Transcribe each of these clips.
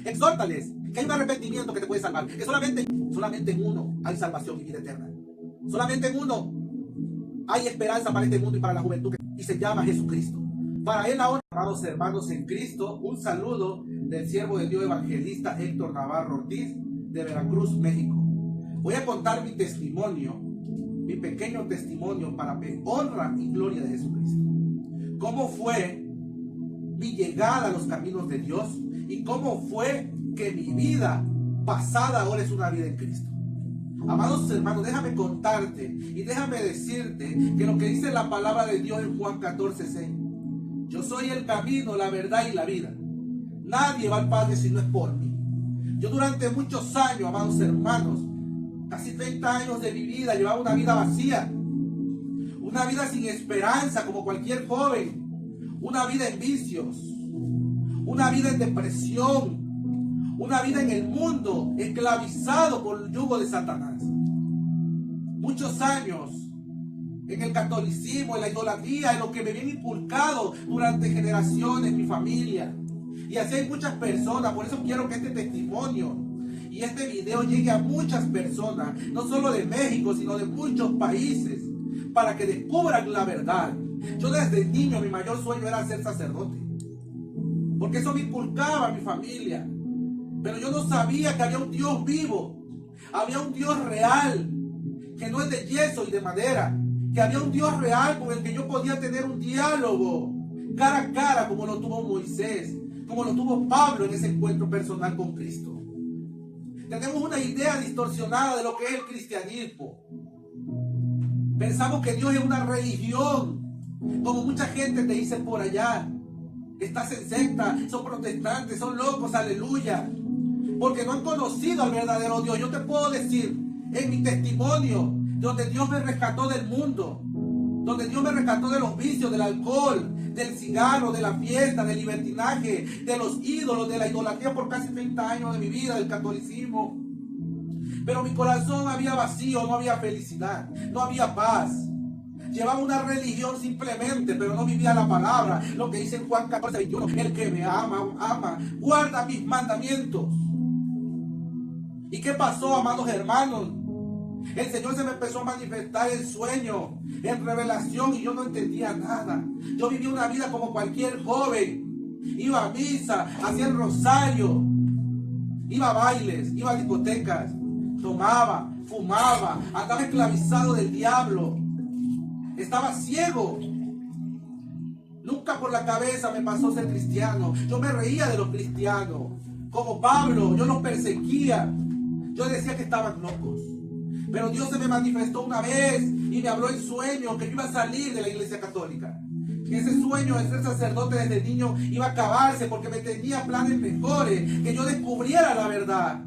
Exhórtales que hay un arrepentimiento que te puede salvar, que solamente en uno hay salvación y vida eterna. Solamente en uno hay esperanza para este mundo y para la juventud, y se llama Jesucristo. Para él ahora, amados hermanos en Cristo, un saludo del siervo de Dios evangelista Héctor Navarro Ortiz, de Veracruz, México. Voy a contar mi testimonio, mi pequeño testimonio para honra y gloria de Jesucristo. ¿Cómo fue mi llegada a los caminos de Dios? ¿Y cómo fue que mi vida pasada ahora es una vida en Cristo? Amados hermanos, déjame contarte y déjame decirte que lo que dice la palabra de Dios en Juan 14:6: yo soy el camino, la verdad y la vida. Nadie va al Padre si no es por mí. Yo durante muchos años, amados hermanos, casi 30 años de mi vida, llevaba una vida vacía. Una vida sin esperanza como cualquier joven. Una vida en vicios. Una vida en depresión. Una vida en el mundo, esclavizado por el yugo de Satanás. Muchos años en el catolicismo, en la idolatría, en lo que me habían inculcado durante generaciones, mi familia. Y así hay muchas personas. Por eso quiero que este testimonio y este video llegue a muchas personas, no solo de México, sino de muchos países, para que descubran la verdad. Yo desde niño, mi mayor sueño era ser sacerdote, porque eso me inculcaba a mi familia. Pero yo no sabía que había un Dios vivo, había un Dios real, que no es de yeso y de madera, que había un Dios real con el que yo podía tener un diálogo cara a cara, como lo tuvo Moisés, como lo tuvo Pablo en ese encuentro personal con Cristo. Tenemos una idea distorsionada de lo que es el cristianismo. Pensamos que Dios es una religión, como mucha gente te dice por allá: estás en secta, son protestantes, son locos, aleluya, porque no han conocido al verdadero Dios. Yo te puedo decir en mi testimonio, donde Dios me rescató del mundo, donde Dios me rescató de los vicios, del alcohol, del cigarro, de la fiesta, del libertinaje, de los ídolos, de la idolatría por casi 30 años de mi vida, del catolicismo. Pero mi corazón había vacío, no había felicidad, no había paz. Llevaba una religión simplemente, pero no vivía la palabra. Lo que dice en Juan 14:21: el que me ama, guarda mis mandamientos. ¿Y qué pasó, amados hermanos? El Señor se me empezó a manifestar en sueño, en revelación, y yo no entendía nada. Yo vivía una vida como cualquier joven. Iba a misa, hacía el rosario, iba a bailes, iba a discotecas, tomaba, fumaba, andaba esclavizado del diablo. Estaba ciego. Nunca por la cabeza me pasó ser cristiano. Yo me reía de los cristianos. Como Pablo, yo los perseguía. Yo decía que estaban locos. Pero Dios se me manifestó una vez y me habló en sueño que yo iba a salir de la iglesia católica. Que ese sueño de ser sacerdote desde niño iba a acabarse, porque me tenía planes mejores, que yo descubriera la verdad.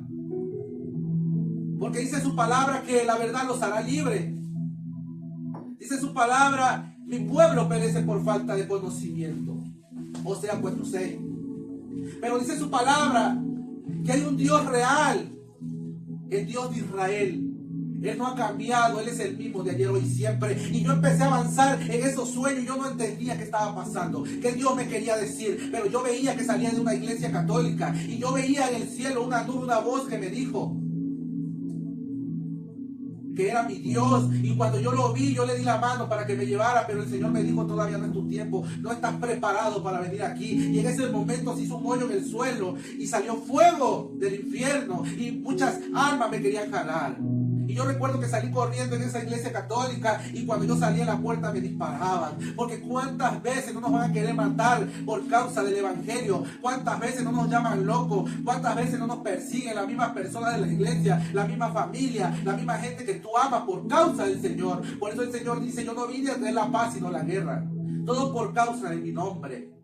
Porque dice su palabra que la verdad los hará libres. Dice su palabra: mi pueblo perece por falta de conocimiento. Oseas 4:6. Pero dice su palabra que hay un Dios real, el Dios de Israel. Él no ha cambiado, Él es el mismo de ayer, hoy y siempre. Y yo empecé a avanzar en esos sueños. Yo no entendía qué estaba pasando, qué Dios me quería decir. Pero yo veía que salía de una iglesia católica, y yo veía en el cielo una nube, una voz que me dijo que era mi Dios. Y cuando yo lo vi, yo le di la mano para que me llevara, pero el Señor me dijo: todavía no es tu tiempo, no estás preparado para venir aquí. Y en ese momento se hizo un hoyo en el suelo y salió fuego del infierno, y muchas almas me querían jalar. Y yo recuerdo que salí corriendo en esa iglesia católica, y cuando yo salí a la puerta me disparaban. Porque cuántas veces no nos van a querer matar por causa del evangelio, cuántas veces no nos llaman locos, cuántas veces no nos persiguen las mismas personas de la iglesia, la misma familia, la misma gente que tú amas por causa del Señor. Por eso el Señor dice: yo no vine a traer la paz sino la guerra. Todo por causa de mi nombre.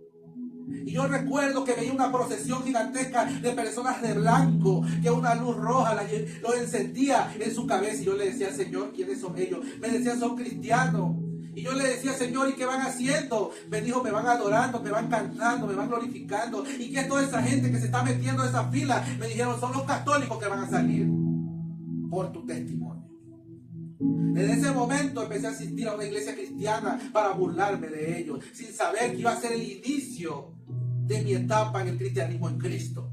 Y yo recuerdo que veía una procesión gigantesca de personas de blanco, que una luz roja lo encendía en su cabeza. Y yo le decía al Señor: ¿quiénes son ellos? Me decían: son cristianos. Y yo le decía: Señor, ¿y qué van haciendo? Me dijo: me van adorando, me van cantando, me van glorificando. ¿Y qué es toda esa gente que se está metiendo en esa fila? Me dijeron: son los católicos que van a salir. Por tu testimonio. Desde ese momento empecé a asistir a una iglesia cristiana para burlarme de ellos, sin saber que iba a ser el inicio de mi etapa en el cristianismo en Cristo.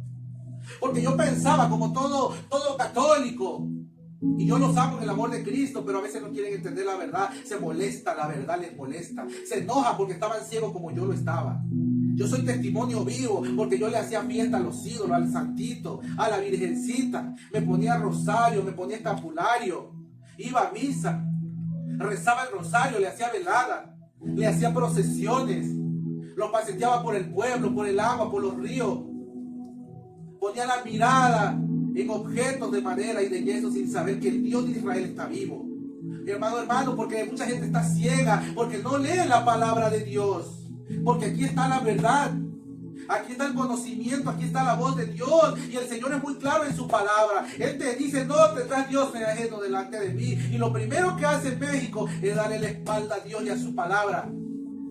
Porque yo pensaba como todo católico. Y yo los amo en el amor de Cristo, pero a veces no quieren entender la verdad. Se molesta, la verdad les molesta. Se enojan porque estaban ciegos como yo lo estaba. Yo soy testimonio vivo porque yo le hacía fiesta a los ídolos, al santito, a la virgencita. Me ponía rosario, me ponía escapulario. Iba a misa, rezaba el rosario, le hacía velada, le hacía procesiones. Los paseaba por el pueblo, por el agua, por los ríos. Ponía la mirada en objetos de madera y de yeso sin saber que el Dios de Israel está vivo. Hermano, porque mucha gente está ciega, porque no lee la palabra de Dios. Porque aquí está la verdad, aquí está el conocimiento, aquí está la voz de Dios. Y el Señor es muy claro en su palabra. Él te dice, no tendrás Dios ajeno delante de mí. Y lo primero que hace México es darle la espalda a Dios y a su palabra.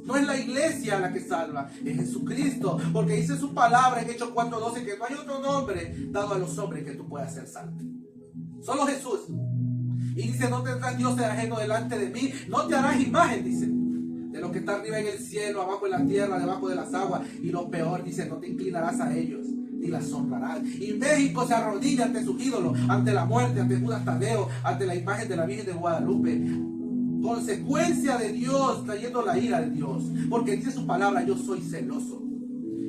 No es la iglesia la que salva, es Jesucristo. Porque dice su palabra en Hechos 4:12 que no hay otro nombre dado a los hombres que tú puedas ser salvo. Solo Jesús. Y dice, no tendrás Dios ajeno delante de mí. No te harás imagen, dice, de lo que está arriba en el cielo, abajo en la tierra, debajo de las aguas. Y lo peor, dice, no te inclinarás a ellos, ni las honrarás. Y México se arrodilla ante sus ídolos, ante la muerte, ante Judas Tadeo, ante la imagen de la Virgen de Guadalupe. Consecuencia de Dios, trayendo la ira de Dios. Porque dice su palabra, yo soy celoso.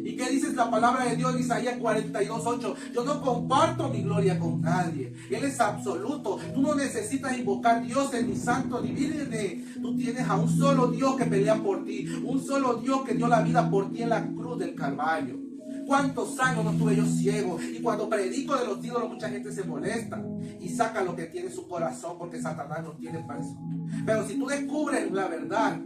¿Y qué dice la palabra de Dios en Isaías 42:8? Yo no comparto mi gloria con nadie. Él es absoluto. Tú no necesitas invocar dioses, ni santos, ni vírgenes. Tú tienes a un solo Dios que pelea por ti. Un solo Dios que dio la vida por ti en la cruz del Calvario. ¿Cuántos años no estuve yo ciego? Y cuando predico de los ídolos, mucha gente se molesta y saca lo que tiene en su corazón, porque Satanás no tiene para eso. Pero si tú descubres la verdad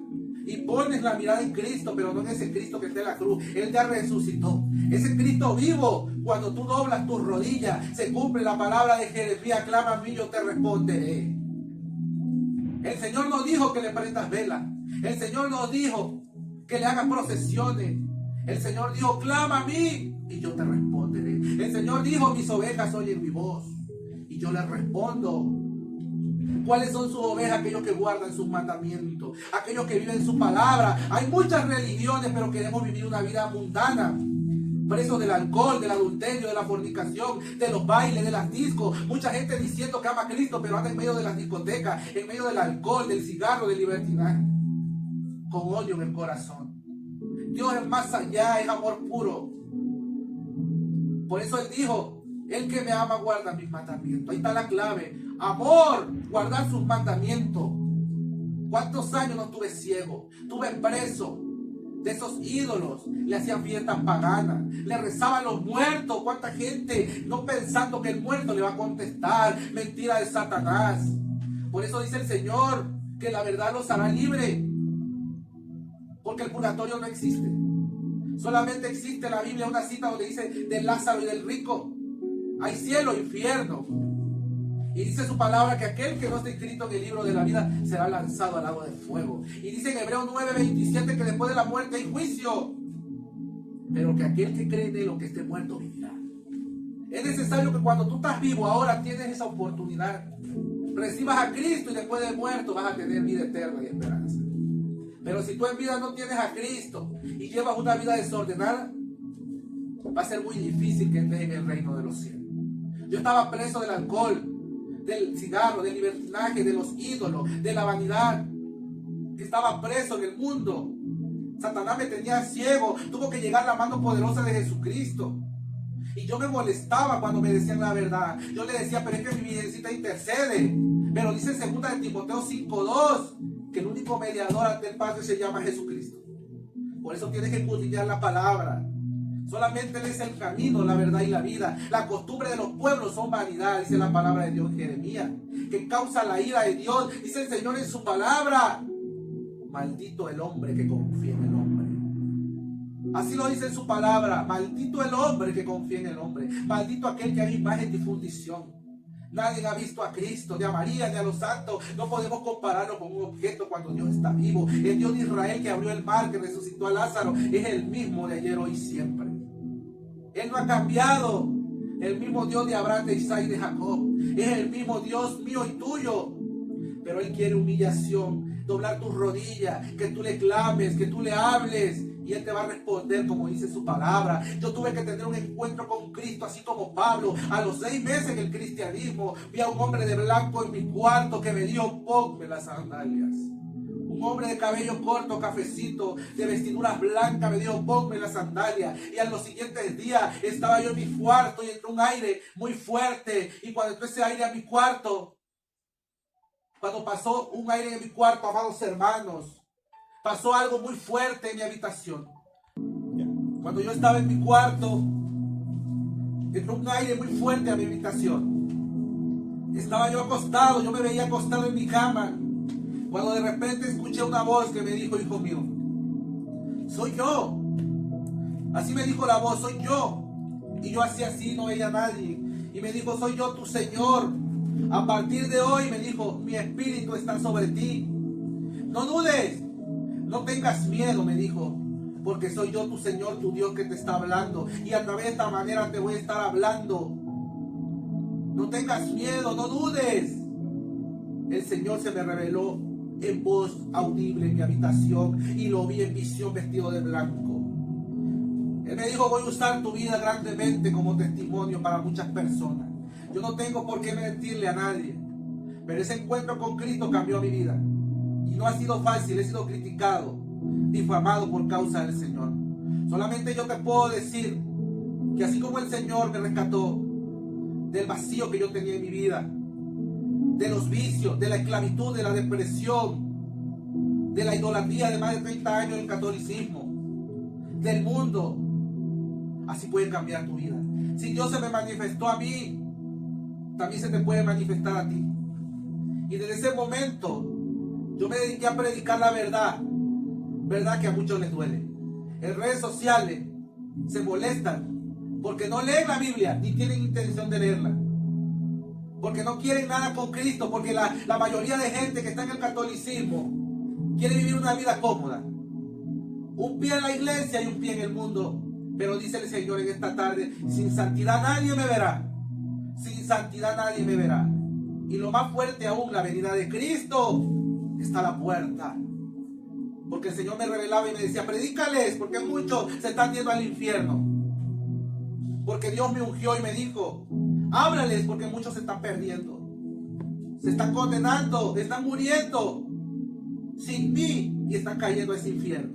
y pones la mirada en Cristo, pero no en ese Cristo que está en la cruz, Él ya resucitó. Ese Cristo vivo, cuando tú doblas tus rodillas, se cumple la palabra de Jeremías, clama a mí, yo te responderé. El Señor nos dijo que le prendas vela. El Señor nos dijo que le hagas procesiones. El Señor dijo, clama a mí y yo te responderé. El Señor dijo, mis ovejas oyen mi voz y yo les respondo. ¿Cuáles son sus ovejas? Aquellos que guardan sus mandamientos, aquellos que viven su palabra. Hay muchas religiones, pero queremos vivir una vida mundana, presos del alcohol, del adulterio, de la fornicación, de los bailes, de las discos. Mucha gente diciendo que ama a Cristo, pero anda en medio de las discotecas, en medio del alcohol, del cigarro, del libertinaje, con odio en el corazón. Dios es más allá, es amor puro. Por eso Él dijo, el que me ama guarda mis mandamientos. Ahí está la clave. Amor, guardar sus mandamientos. ¿Cuántos años no estuve ciego? Estuve preso de esos ídolos. Le hacían fiestas paganas. Le rezaban los muertos. ¿Cuánta gente no pensando que el muerto le va a contestar? Mentira de Satanás. Por eso dice el Señor que la verdad los hará libre. Porque el purgatorio no existe. Solamente existe en la Biblia una cita donde dice de Lázaro y del rico. Hay cielo e infierno. Y dice su palabra que aquel que no está inscrito en el libro de la vida será lanzado al lago de fuego. Y dice en Hebreos 9:27 que después de la muerte hay juicio. Pero que aquel que cree en él o que esté muerto vivirá. Es necesario que cuando tú estás vivo ahora tienes esa oportunidad. Recibas a Cristo y después de muerto vas a tener vida eterna y esperanza. Pero si tú en vida no tienes a Cristo y llevas una vida desordenada, va a ser muy difícil que entres en el reino de los cielos. Yo estaba preso del alcohol, del cigarro, del libertinaje, de los ídolos, de la vanidad. Estaba preso en el mundo. Satanás me tenía ciego. Tuvo que llegar la mano poderosa de Jesucristo. Y yo me molestaba cuando me decían la verdad. Yo le decía, pero es que mi virgencita intercede. Pero dice en 2 de Timoteo 5:2 que el único mediador ante el Padre se llama Jesucristo. Por eso tienes que escudriñar la palabra. Solamente Él es el camino, la verdad y la vida. La costumbre de los pueblos son vanidad, dice la palabra de Dios en Jeremías, que causa la ira de Dios. Dice el Señor en su palabra, maldito el hombre que confía en el hombre. Así lo dice en su palabra, maldito el hombre que confía en el hombre. Maldito aquel que haga imagen de fundición. Nadie ha visto a Cristo, ni a María, ni a los santos. No podemos compararlo con un objeto cuando Dios está vivo. El Dios de Israel que abrió el mar, que resucitó a Lázaro, es el mismo de ayer, hoy y siempre. Él no ha cambiado. El mismo Dios de Abraham, de Isaac y de Jacob. Es el mismo Dios mío y tuyo. Pero Él quiere humillación, doblar tus rodillas, que tú le clames, que tú le hables, Y Él te va a responder como dice su palabra. Yo tuve que tener un encuentro con Cristo, así como Pablo. A los 6 meses en el cristianismo, vi a un hombre de blanco en mi cuarto que me dijo, ponme las sandalias. Un hombre de cabello corto, cafecito, de vestiduras blancas, me dijo, ponme las sandalias. Y a los siguientes días estaba yo en mi cuarto y entró un aire muy fuerte. Y cuando entró ese aire a mi cuarto, cuando pasó un aire en mi cuarto, amados hermanos, pasó algo muy fuerte en mi habitación. Cuando yo estaba en mi cuarto, entró un aire muy fuerte a mi habitación. Estaba yo acostado, yo me veía acostado en mi cama, cuando de repente escuché una voz que me dijo, hijo mío, soy yo. Así me dijo la voz, soy yo. Y yo hacía así, no veía a nadie. Y me dijo, soy yo tu Señor. A partir de hoy, me dijo, mi espíritu está sobre ti. No dudes. No tengas miedo, me dijo, porque soy yo tu Señor, tu Dios que te está hablando. Y a través de esta manera te voy a estar hablando. No tengas miedo, no dudes. El Señor se me reveló en voz audible en mi habitación y lo vi en visión vestido de blanco. Él me dijo, voy a usar tu vida grandemente como testimonio para muchas personas. Yo no tengo por qué mentirle a nadie, pero ese encuentro con Cristo cambió mi vida. Y no ha sido fácil, he sido criticado, difamado por causa del Señor. Solamente yo te puedo decir que así como el Señor me rescató del vacío que yo tenía en mi vida, de los vicios, de la esclavitud, de la depresión, de la idolatría de más de 30 años del catolicismo, del mundo, así puede cambiar tu vida. Si Dios se me manifestó a mí, también se te puede manifestar a ti. Y desde ese momento yo me dediqué a predicar la verdad, verdad que a muchos les duele. En redes sociales se molestan porque no leen la Biblia ni tienen intención de leerla, porque no quieren nada con Cristo, porque la mayoría de gente que está en el catolicismo quiere vivir una vida cómoda, un pie en la iglesia y un pie en el mundo. Pero dice el Señor en esta tarde, sin santidad nadie me verá, sin santidad nadie me verá. Y lo más fuerte aún, la venida de Cristo está a la puerta. Porque el Señor me revelaba y me decía, predícales, porque muchos se están yendo al infierno. Porque Dios me ungió y me dijo, háblales, porque muchos se están perdiendo, se están condenando, están muriendo sin mí y están cayendo a ese infierno.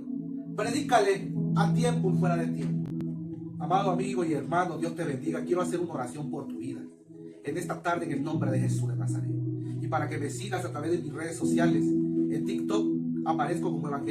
Predícale a tiempo y fuera de tiempo. Amado amigo y hermano, Dios te bendiga. Quiero hacer una oración por tu vida en esta tarde en el nombre de Jesús de Nazaret. Y para que me sigas a través de mis redes sociales, en TikTok aparezco como evangelista.